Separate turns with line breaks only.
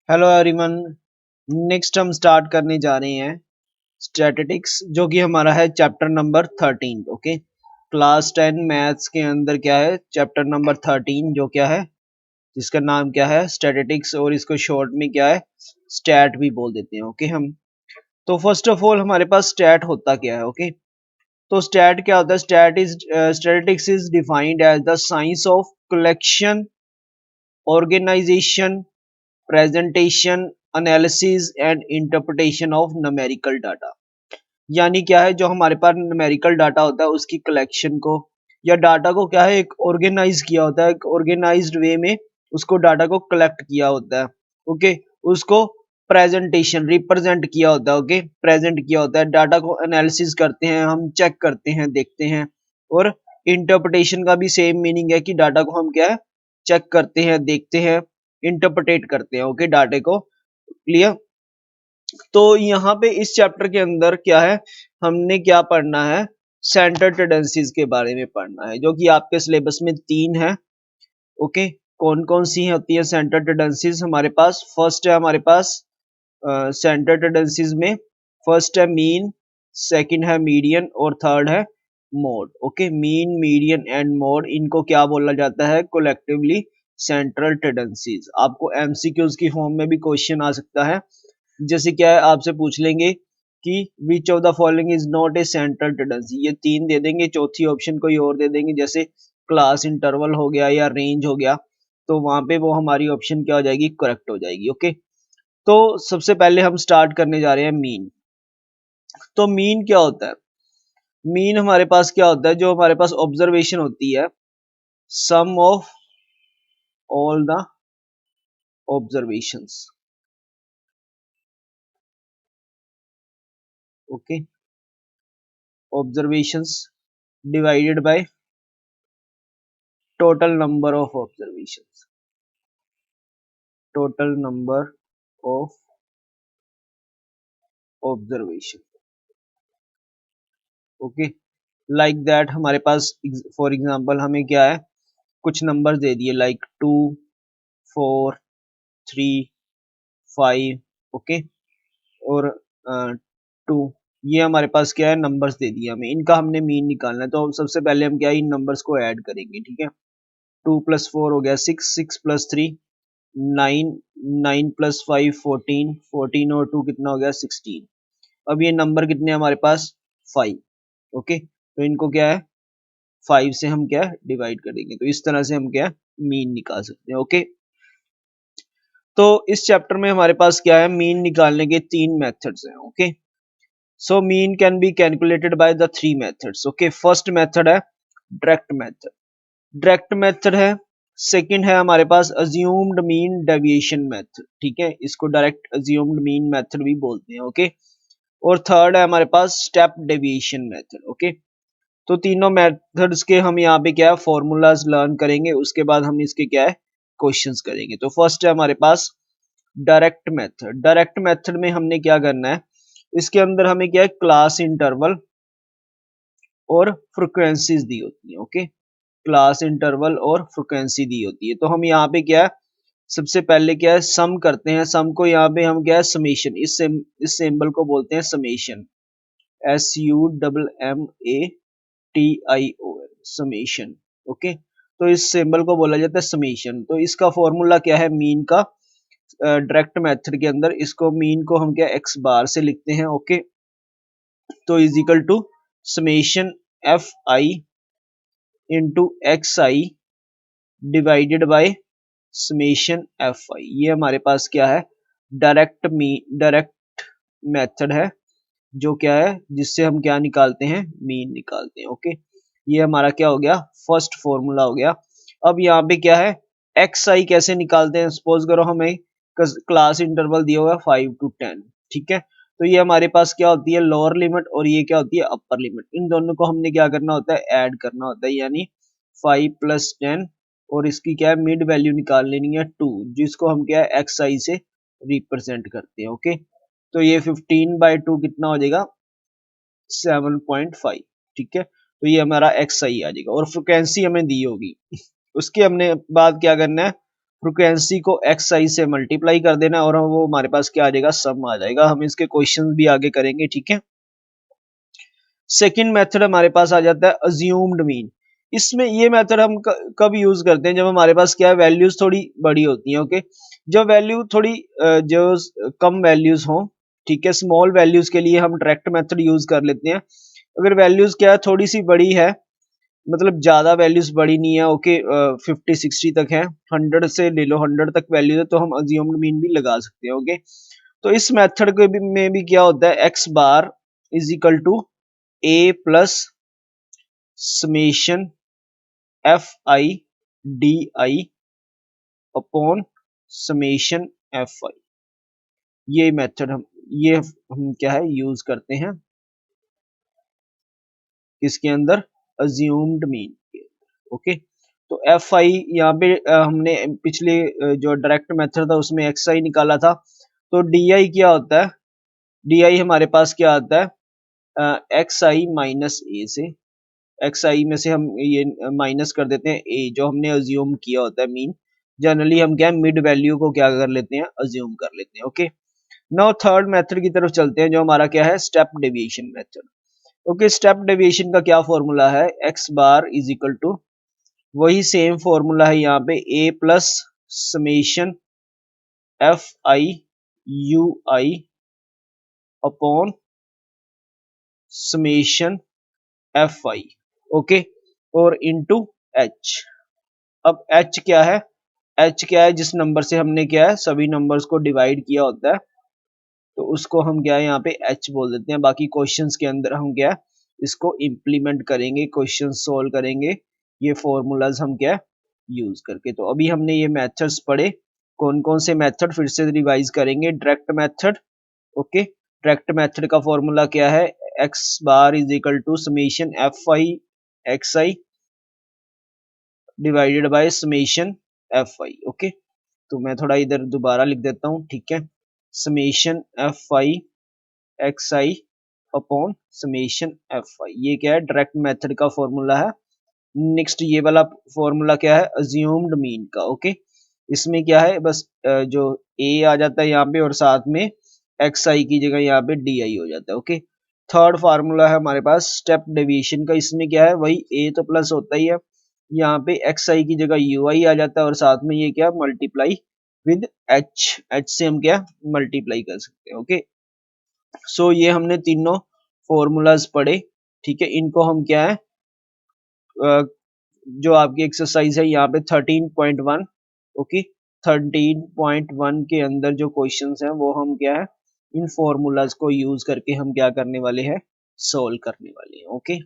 Hello everyone. Next हम start करने जा रहे हैं स्टैटिस्टिक्स, जो कि हमारा है chapter number 13। Okay, class 10 maths के अंदर क्या है, चैप्टर नंबर 13, जो क्या है, जिसका नाम क्या है, स्टैटिस्टिक्स, और इसको शॉर्ट में क्या है, स्टैट भी बोल देते हैं। ओके, हम तो फर्स्ट ऑफ ऑल हमारे पास स्टैट होता क्या है। ओके, तो स्टैट क्या होता है, statistics is defined as the science of collection, organisation, presentation, analysis and interpretation of numerical data. यानी क्या है, जो हमारे पास न्यूमेरिकल डाटा होता है उसकी कलेक्शन को या डाटा को क्या है, एक ऑर्गेनाइज किया होता है, एक ऑर्गेनाइज्ड वे में उसको डाटा को कलेक्ट किया होता है। ओके, उसको प्रेजेंटेशन रिप्रेजेंट किया होता है। ओके, प्रेजेंट किया होता है, डाटा को एनालिसिस करते हैं, हम चेक करते हैं, देखते हैं। और इंटरप्रिटेशन का भी सेम मीनिंग है कि डाटा को हम क्या है, चेक करते हैं, देखते हैं, इंटरप्रेट करते हैं। ओके, डाटे को। क्लियर। तो यहाँ पे इस चैप्टर के अंदर क्या है, हमने क्या पढ़ना है, सेंटर टेंडेंसीज के बारे में पढ़ना है, जो कि आपके सिलेबस में 3 है। ओके, कौन कौन सी होती है सेंटर टेंडेंसीज हमारे पास? फर्स्ट है हमारे पास सेंटर टेंडेंसीज में, फर्स्ट है मीन, सेकंड है मीडियन, और थर्ड है mode. Okay, mean, median and mode, इनको क्या बोला जाता है, कोलेक्टिवली सेंट्रल टेंडेंसीज। आपको एमसीक्यूज की फॉर्म में भी क्वेश्चन आ सकता है, जैसे क्या है, आपसे पूछ लेंगे कि which of the following is not a central tendency, ये 3 दे देंगे, चौथी ऑप्शन कोई और दे देंगे, जैसे क्लास इंटरवल हो गया या रेंज हो गया, तो वहां पे वो हमारी ऑप्शन क्या हो जाएगी, करेक्ट हो जाएगी। ओके, तो सबसे पहले हम स्टार्ट करने जा रहे हैं मीन। तो मीन क्या होता है? मीन हमारे पास क्या होता है, जो हमारे पास ऑब्जर्वेशन होती है, sum of all the observations. Okay, observations divided by total number of observations, total number of observation. Okay, like that हमारे पास फॉर एग्जांपल हमें क्या है, कुछ नंबर दे दिए, लाइक 2, 4, 3, 5। ओके, और 2, ये हमारे पास क्या है, नंबर्स दे दिए हमें, इनका हमने मीन निकालना है। तो सबसे पहले हम क्या है, इन नंबर्स को ऐड करेंगे। ठीक है, 2 + 4 हो गया 6, 6 + 3 9, 9 + 5 14, 14 और 2 कितना हो गया, 16। अब ये नंबर कितने हमारे पास, 5। ओके, तो इनको क्या है, 5 से हम क्या डिवाइड करेंगे, तो इस तरह से हम क्या मीन निकाल सकते हैं। ओके, तो इस चैप्टर में हमारे पास क्या है, मीन निकालने के 3 मेथड्स हैं। Okay, so mean can be calculated by the 3 methods. Okay, first method है डायरेक्ट मेथड, डायरेक्ट मेथड है। सेकंड है हमारे पास अज्यूम्ड मीन डेविएशन मेथड। ठीक है, इसको डायरेक्ट अज्यूम्ड मीन मेथड भी बोलते हैं। ओके, और थर्ड है हमारे पास स्टेप डेविएशन मेथड। ओके, तो तीनों मेथड्स के हम यहाँ पे क्या है, फॉर्मूलाज लर्न करेंगे, उसके बाद हम इसके क्या है, क्वेश्चंस करेंगे। तो फर्स्ट है हमारे पास डायरेक्ट मेथड। डायरेक्ट मेथड में हमने क्या करना है, इसके अंदर हमें क्या है, क्लास इंटरवल और फ्रीक्वेंसीज दी होती है। ओके, क्लास इंटरवल और फ्रीक्वेंसी दी होती है। तो हम यहाँ पे क्या है, सबसे पहले क्या है, सम करते हैं। सम को यहाँ पे हम क्या है, समेशन, इस सिंबल को बोलते हैं समेशन, SUMMATION, समेशन। ओके, तो इस सिंबल को बोला जाता है समेशन। तो इसका फॉर्मूला क्या है, मीन का, डायरेक्ट मेथड के अंदर इसको मीन को हम क्या एक्स बार से लिखते हैं। ओके, तो is equal to summation FI into XI divided by summation FI। ये हमारे पास क्या है, डायरेक्ट मेथड है, जो क्या है, जिससे हम क्या निकालते हैं, मीन निकालते हैं। ओके, ये हमारा क्या हो गया, फर्स्ट फॉर्मूला हो गया। अब यहाँ पे क्या है, XI कैसे निकालते हैं, सपोज करो हमें क्लास इंटरवल दिया हुआ है 5 to 10। ठीक है, तो ये हमारे पास क्या होती है, लोअर लिमिट, और ये क्या होती है, अपर लिमिट। इन दोनों को हमने क्या करना होता है, ऐड करना होता है, यानी 5 + 10, और इसकी क्या है, मिड वैल्यू निकाल लेनी है 2, जिसको हम क्या है, XI से रिप्रेजेंट करते हैं। ओके, तो ये 15/2 कितना हो जाएगा, 7.5। ठीक है, तो ये हमारा XI आ जाएगा, और फ्रिक्वेंसी हमें दी होगी। उसके हमने बाद क्या करना है, फ्रिक्वेंसी को एक्स आई से मल्टीप्लाई कर देना और वो हमारे पास क्या आ जाएगा, सम आ जाएगा। हम इसके क्वेश्चन भी आगे करेंगे, ठीक है। सेकंड मेथड हमारे पास आ जाता है अज्यूम्ड मीन। इसमें ये मेथड हम कब यूज करते हैं, जब हमारे पास क्या है, वैल्यूज थोड़ी बड़ी होती हैं। ओके, जब वैल्यू थोड़ी जो कम वैल्यूज हो, ठीक है, स्मॉल वैल्यूज के लिए हम डायरेक्ट मेथड यूज कर लेते हैं। अगर वैल्यूज क्या है, थोड़ी सी बड़ी है, मतलब ज्यादा वैल्यूज बड़ी नहीं है, ओके, 50-60 तक है, 100 से ले लो, 100 तक वैल्यू है, तो हम अज्यूम्ड मीन भी लगा सकते हैं। ओके, तो इस मेथड के भी में भी क्या होता है, X bar is equal to A plus summation F I D I upon summation F I. ये मेथड हम क्या है यूज करते हैं किसके अंदर, अज्यूम्ड मीन के। ओके, तो एफ आई यहाँ पे हमने पिछले जो डायरेक्ट मेथड था उसमें एक्स आई निकाला था, तो डी आई क्या होता है, डी आई हमारे पास क्या आता है, एक्स आई माइनस ए से, एक्स आई में से हम ये माइनस कर देते हैं ए, जो हमने अज्यूम किया होता है मीन। जनरली हम क्या मिड वैल्यू को क्या कर लेते हैं, अज्यूम कर लेते हैं। ओके, नाउ थर्ड मेथड की तरफ चलते हैं, जो हमारा क्या है, step deviation method. Okay, step deviation का क्या फॉर्मूला है, X bar is equal to, वही सेम फॉर्मूला है यहाँ पे, A plus summation F I U I upon summation F I. Okay, और इनटू एच। अब एच क्या है, एच क्या है, जिस नंबर से हमने क्या है सभी नंबर्स को डिवाइड किया होता है, तो उसको हम क्या है यहाँ पे एच बोल देते हैं। बाकी क्वेश्चंस के अंदर हम क्या है इसको इम्प्लीमेंट करेंगे, क्वेश्चन सोल्व करेंगे, ये फॉर्मूलाज हम क्या यूज करके। तो अभी हमने ये मेथड्स पढ़े, कौन कौन से मेथड फिर से रिवाइज करेंगे। Direct method, okay, direct method का फॉर्मूला क्या है, X bar is equal to summation F I X I divided by summation F I. Okay, तो मैं थोड़ा इधर दोबारा लिख देता हूँ, ठीक है, summation F I X I upon summation F I, ये क्या है डायरेक्ट मेथड का फॉर्मूला है। नेक्स्ट ये वाला फॉर्मूला क्या है, अज्यूम्ड मीन का। ओके, इसमें क्या है, बस जो ए आ जाता है यहाँ पे और साथ में एक्स आई की जगह यहाँ पे डी आई हो जाता है। ओके, थर्ड फार्मूला है हमारे पास स्टेप डेविएशन का, इसमें क्या है वही ए तो प्लस होता ही है, यहाँ पे एक्स आई की जगह यू आई आ जाता है और साथ में ये क्या मल्टीप्लाई विद एच, एच से हम क्या मल्टीप्लाई कर सकते हैं। ओके, सो ये हमने तीनों फॉर्मूलाज पढ़े, ठीक है। इनको हम क्या है जो आपकी एक्सरसाइज है यहाँ पे 13.1, ओके, 13.1 के अंदर जो क्वेश्चंस हैं वो हम क्या है इन फॉर्मूलाज को यूज करके हम क्या करने वाले हैं, सोल्व करने वाले हैं। ओके।